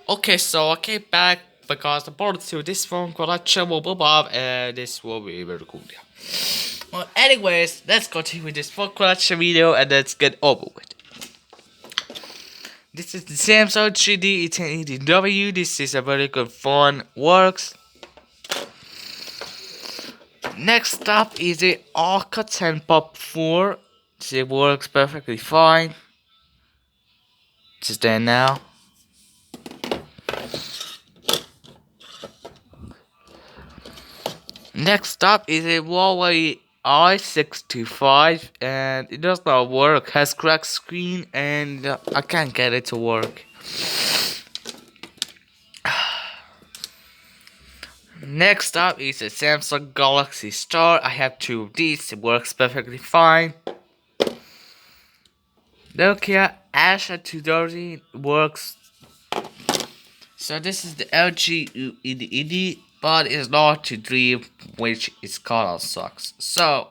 Okay, so I came back because the part to this phone collection will be above and this will be very cool. Yeah. Well, anyways, let's continue with this phone collection video and let's get over with. This is the Samsung 3D E1080W. This is a very good phone. Works. Next up is the Arca 10 Pop 4. It works perfectly fine. Just there now. Next up is a Huawei i625 and it does not work. Has cracked screen and I can't get it to work. Next up is a Samsung Galaxy Star. I have two of these. It works perfectly fine. Nokia Asha 2000 works. So this is the LG ED, but it's not to dream, which is kind of sucks. So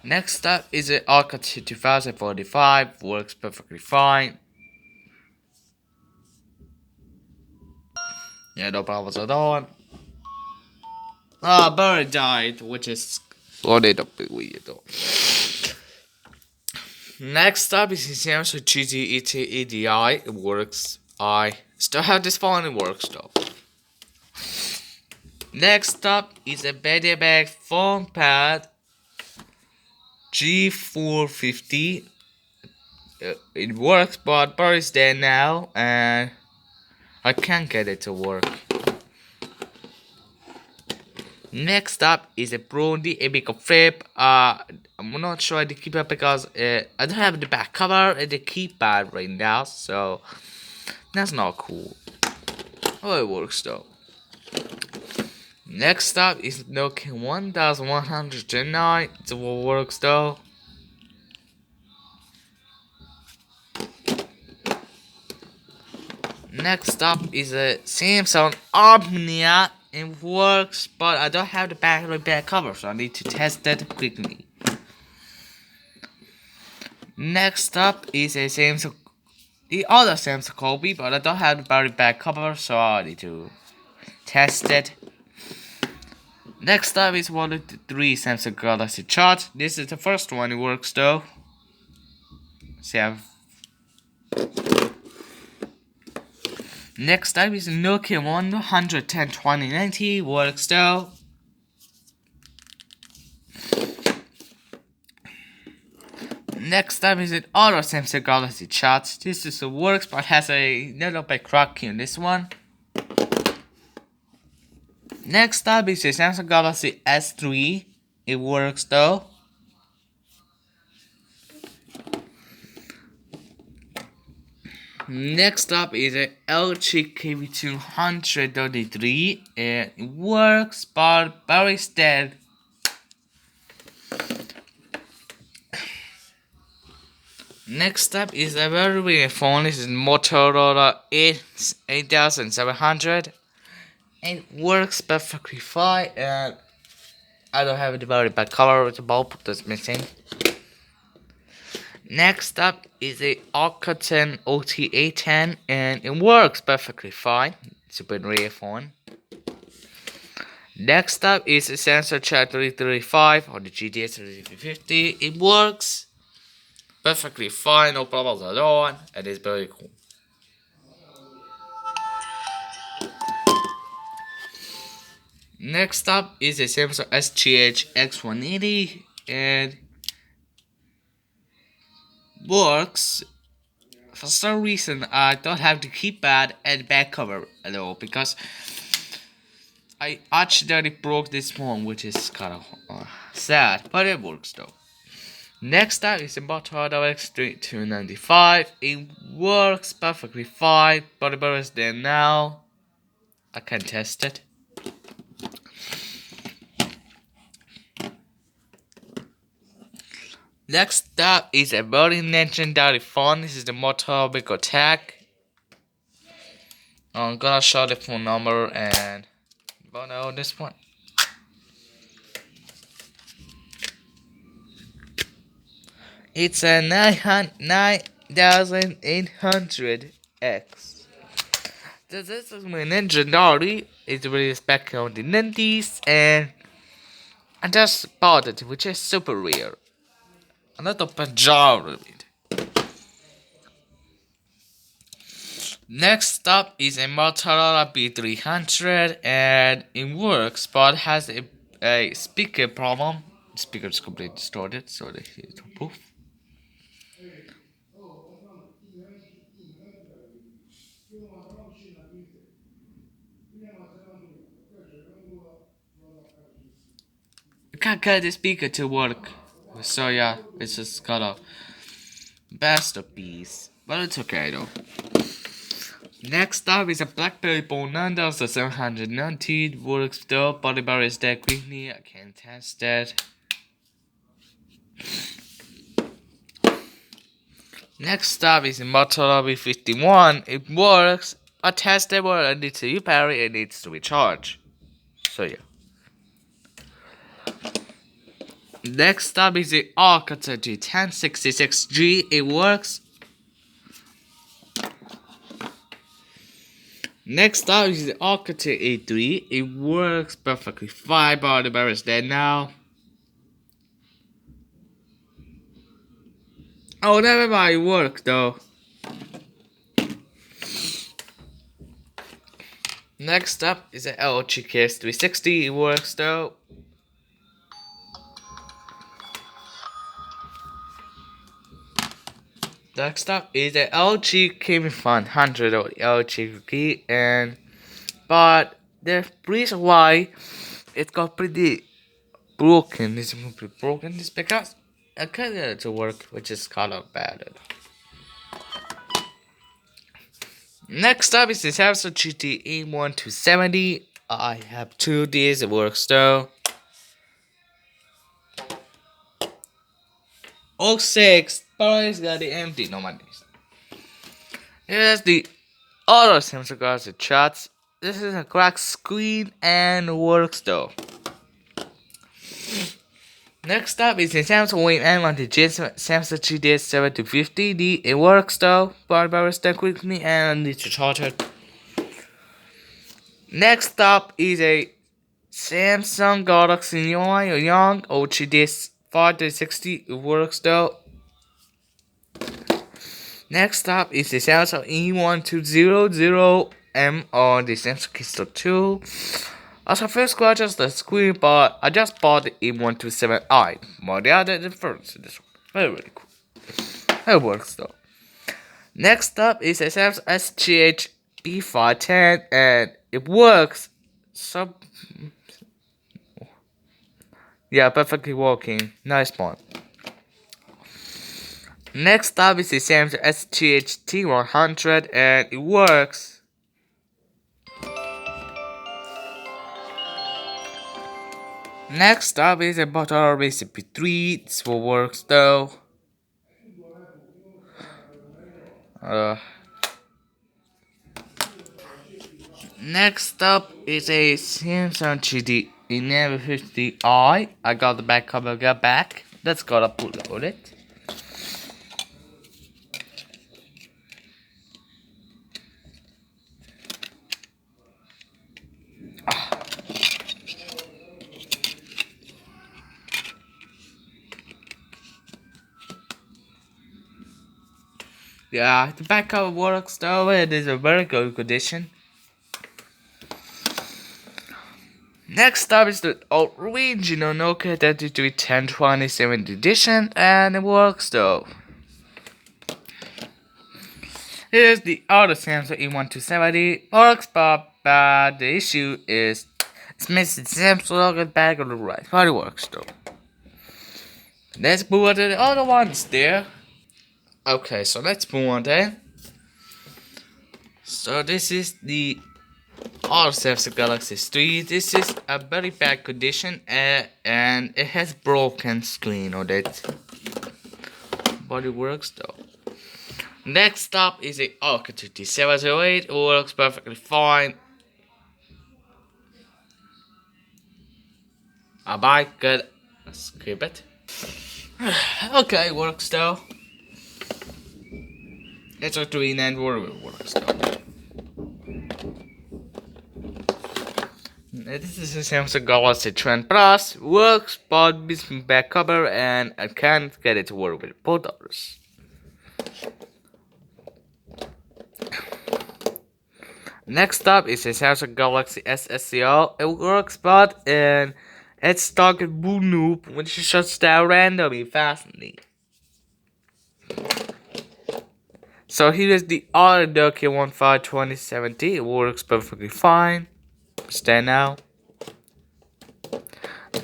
next up is the Arca 2045. Works perfectly fine. Yeah, no problems at all. Ah, Barry died, which is a little bit weird though. Next up is the Samsung GT EDI. It works. I still have this phone. It works though. Next up is a Mediatek phone pad G450. It works, but Barry's there now, and I can't get it to work. Next up is a Brody Epic Flip. I'm not sure the keypad because I don't have the back cover and the keypad right now, so that's not cool. Oh, it works though. Next up is Nokia 1109. It works though. Next up is a Samsung Omnia. It works, but I don't have the back cover, so I need to test that quickly. Next up is a Samsung, the other Samsung Kobe, but I don't have the battery back cover, so I need to test it. Next up is one of the three Samsung Galaxy Charge. This is the first one. It works though. See, next up is Nokia 110 2090. Works though. Next up is an other Samsung Galaxy Charge. This is a works but has a little bit cracky in this one. Next up is a Samsung Galaxy S3. It works though. Next up is a LG KB233. It works, but very dead. Next up is a very weird phone. This is Motorola 8700. It works perfectly fine, and I don't have the very bad color with the bulb that's missing. Next up is a Alcatel OTA10 and it works perfectly fine. It's a bit rare phone. Next up is a Sensor Chat 335 or the GTS 350. It works perfectly fine, no problems at all, and it's very cool. Next up is a Samsung SGH X180 and works. For some reason, I don't have the keypad and back cover at all because I accidentally broke this phone, which is kind of sad, but it works though. Next up is the Motorola X295. It works perfectly fine, but the battery is there now. I can test it. Next up is a very legendary phone. This is the Motorola Big Attack. I'm gonna show the phone number and know this one. It's a 9800 X. This is my legendary. It's released back on the 90s, and I just bought it, which is super rare. A lot of pajama. Next up is a Motorola B300, and it works but has a speaker problem. The speaker is completely distorted, so the here's proof. I can't get the speaker to work. So yeah, it's just kind of masterpiece. But it's okay though. Next up is a BlackBerry Bonanza, the 790 works though, but the battery is dead quickly. I can't test that. Next up is a Motorola V51. It works. I tested it and it's a battery and needs to recharge. So yeah. Next up is the Alcatel G1066G. It works. Next up is the Alcatel A3. It works perfectly fine, but the battery is dead now. Oh, never mind, it worked though. Next up is the LG KS360. It works though. Next up is the LG K100 or LG Key, and but the reason why it got pretty broken is because I can't get it to work, which is kind of bad. Next up is the Samsung GT A1270. I have two of these. It works though. 06, but it's got the empty no money. Here's the other Samsung Galaxy chats. This is a cracked screen and works though. Next up is the Samsung Wave M1 Samsung GTS 7250D. It works though, but very stuck quickly and needs to charge it. Next up is a Samsung Galaxy Young OGDS 560. It works though. Next up is the Samsung E1200M on the Samsung Crystal 2. Also, first scratches the screen, but I just bought the E127i. More the other difference in this one. Very, very cool. It works though. Next up is a Samsung SGH B510, and it works. So, yeah, perfectly working. Nice one. Next up is the Samsung SGH T100, and it works. Next up is a Motorola CP3. This will work though. Next up is a Samsung GT 1150i. I got the back cover got back. Let's go to upload it. Yeah, the back cover works though. It is a very good condition. Next up is the original Nokia 3310 edition, and it works though. Here's the other Samsung E1270. Works, but the issue is it's missing Samsung logo back on the right. But it works though. Let's move on to the other ones there. Okay, so let's move on then. So this is the other Samsung Galaxy 3. This is a very bad condition, and it has broken screen on it. But it works though. Next up is a Alcatel T708. It works perfectly fine. I might get skip it. Okay, it works though. It's a twin and whatever works though. This is a Samsung Galaxy Trend Plus, works but missing back cover and I can't get it to work with both others. Next up is a Samsung Galaxy S SCL. It works but it's stuck in Blue Noob which shuts down randomly fastly. So here is the other Nokia 152070. It works perfectly fine. Stand now.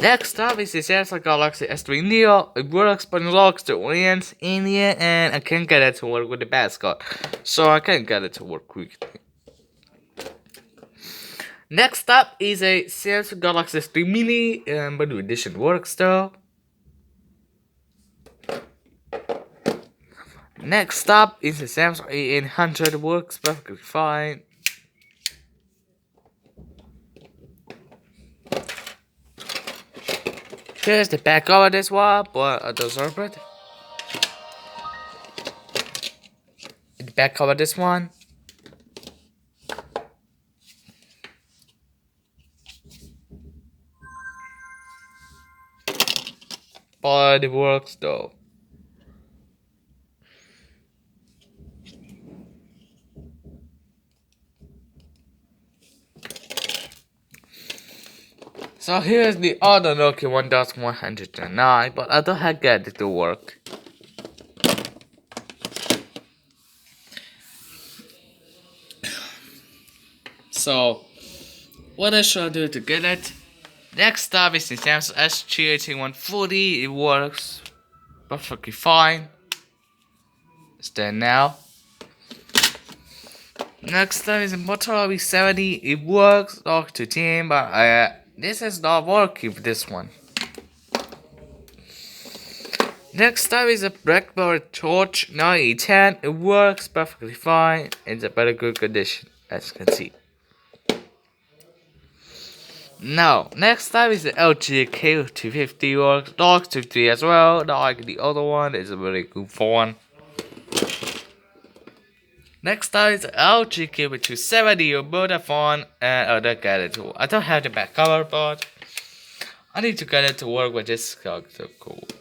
Next up is the Samsung Galaxy S3 Neo. It works but unlocks the Orient India and I can't get it to work with the basket. So I can't get it to work quickly. Next up is a Samsung Galaxy S3 Mini, but the edition works though. Next up is the Samsung A800, works perfectly fine. Here's the back of this one, but I deserve it. The back of this one. But it works though. So here's the other Nokia 1109, but I don't get it to work. So what I should do to get it? Next up is the Samsung SG8140. It works perfectly fine. Stand now. Next up is the Motorola V70. It works talk to team, but this is not working for this one. Next up is a BlackBerry Torch 9010. It works perfectly fine. It's a very good condition, as you can see. Now, next up is the LG K250 works talk to 3 as well. Not like the other one, it's a very good phone. Next up is the LG K270 or Vodafone and I don't get it to. I don't have the back cover, but I need to get it to work with this character code.